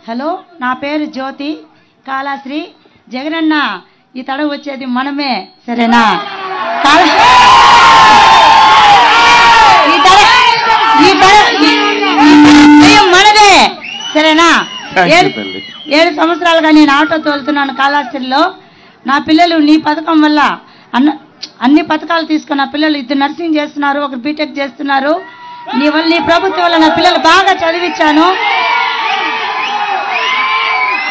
Hello, నా పేరు జ్యోతి కాళాశ్రీ. జగనన్న ఈ తడ వచ్చేది మనమే, సరేనా? మనదే, సరేనా? 7 సంవత్సరాలుగా నేను ఆటో తోలుతున్నాను కాళాశ్రీలో. నా పిల్లలు నీ పథకం వల్ల అన్ని పథకాలు తీసుకుని నా పిల్లలు 2 నర్సింగ్ చేస్తున్నారు, 1 బీటెక్ చేస్తున్నారు. నీ ప్రభుత్వం వల్ల నా పిల్లలు బాగా చదివించాను.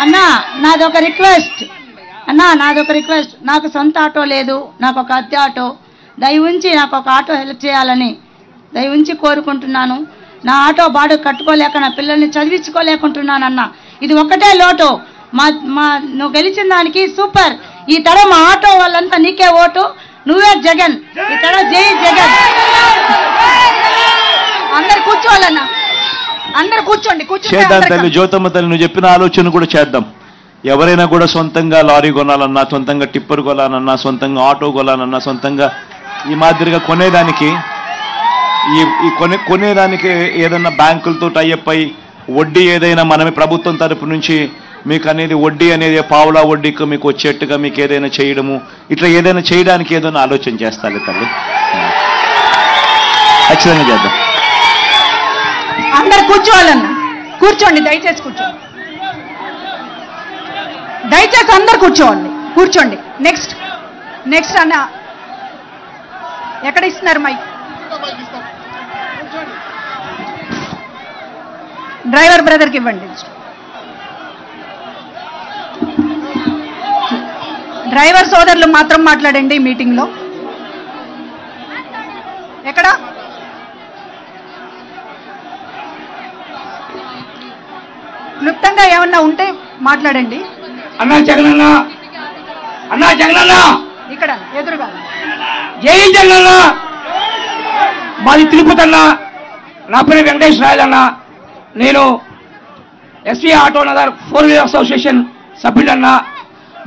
అన్నా నాదొక రిక్వెస్ట్, నాకు సొంత ఆటో లేదు, నాకు ఒక అద్దె ఆటో. దయవుంచి నాకు ఒక ఆటో హెల్ప్ చేయాలని దయవుంచి కోరుకుంటున్నాను. నా ఆటో బాడు కట్టుకోలేక నా పిల్లల్ని చదివించుకోలేకుంటున్నానన్నా. ఇది ఒకటే లోటు. నువ్వు గెలిచిన దానికి సూపర్. ఈ తడ మా ఆటో వాళ్ళంతా నీకే ఓటు, నువ్వే జగన్. ఈ తడ జై జగన్. అందరు కూర్చోవాలన్నా, అందరు కూర్చోండి. చేద్దాం తల్లి జ్యోతమ్మ తల్లి, నువ్వు చెప్పిన ఆలోచన కూడా చేద్దాం. ఎవరైనా కూడా సొంతంగా లారీ కొనాలన్నా, సొంతంగా టిప్పర్ కొనాలన్నా, సొంతంగా ఆటో కొనాలన్నా, సొంతంగా ఈ మాదిరిగా కొనేదానికి కొనేదానికి ఏదైనా బ్యాంకులతో టైఅప్ అయ్యి వడ్డీ ఏదైనా మనమే ప్రభుత్వం తరపు నుంచి మీకు అనేది వడ్డీ అనేది పావులా వడ్డీకి మీకు వచ్చేట్టుగా మీకు ఏదైనా చేయడము, ఇట్లా ఏదైనా చేయడానికి ఏదైనా ఆలోచన చేస్తాలి తల్లి. ఖచ్చితంగా చేద్దాం. అందరు కూర్చోవాలన్నా, కూర్చోండి. దయచేసి కూర్చోండి, దయచేసి అందరు కూర్చోండి. నెక్స్ట్ అన్న ఎక్కడ ఇస్తున్నారు మైక్? డ్రైవర్ బ్రదర్కి ఇవ్వండి. డ్రైవర్ సోదరులు మాత్రం మాట్లాడండి మీటింగ్లో. ఎక్కడ క్లుప్తంగా ఏమన్నా ఉంటే మాట్లాడండి. అన్నా జగనన్న, ఇక్కడ ఎదురుగా జై జగనన్న. మాది తిరుపతి అన్న. నా పేరు వెంకటేశ్వర అన్న. నేను SV auto Nagar 4 wheeler association సభ్యుడన్నా.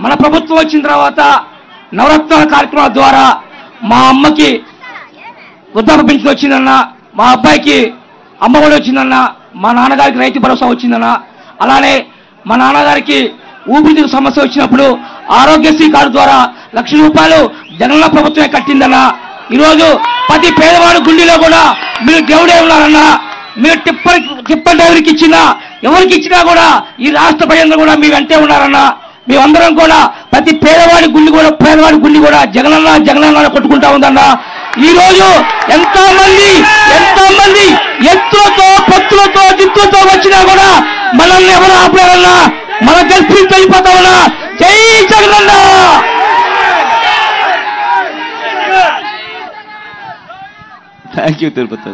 మన ప్రభుత్వం వచ్చిన తర్వాత నవరత్నాల కార్యక్రమాల ద్వారా మా అమ్మకి వృద్ధాప్య పెన్షన్ వచ్చిందన్నా, మా అబ్బాయికి అమ్మఒడి వచ్చిందన్నా, మా నాన్నగారికి రైతు భరోసా వచ్చిందన్నా. అలానే మా నాన్నగారికి ఊపిరితిత్తుల సమస్య వచ్చినప్పుడు ఆరోగ్యశ్రీ కార్డు ద్వారా 1,00,000 రూపాయలు జగనన్న ప్రభుత్వమే కట్టిందన్నా. ఈరోజు ప్రతి పేదవాడు గుండెలో కూడా మీరు దేవుడే ఉన్నారన్నా. మీరు టిప్పర్ డ్రైవర్కి ఇచ్చినా ఎవరికి ఇచ్చినా కూడా ఈ రాష్ట్ర ప్రజలందరూ కూడా మీ వెంటే ఉన్నారన్నా. మేమందరం కూడా ప్రతి పేదవాడి గుండె కూడా జగనన్న కొట్టుకుంటా ఉందన్నా. ఈ రోజు ఎంతో మంది ఎత్తులతో పొత్తులతో దిత్తులతో వచ్చినా కూడా మనల్ని ఎవరు ఆపలేరన్నా. మన గెలిపి వెళ్ళిపోతామన్నా. జై జగనన్న. Thank you Tirupati.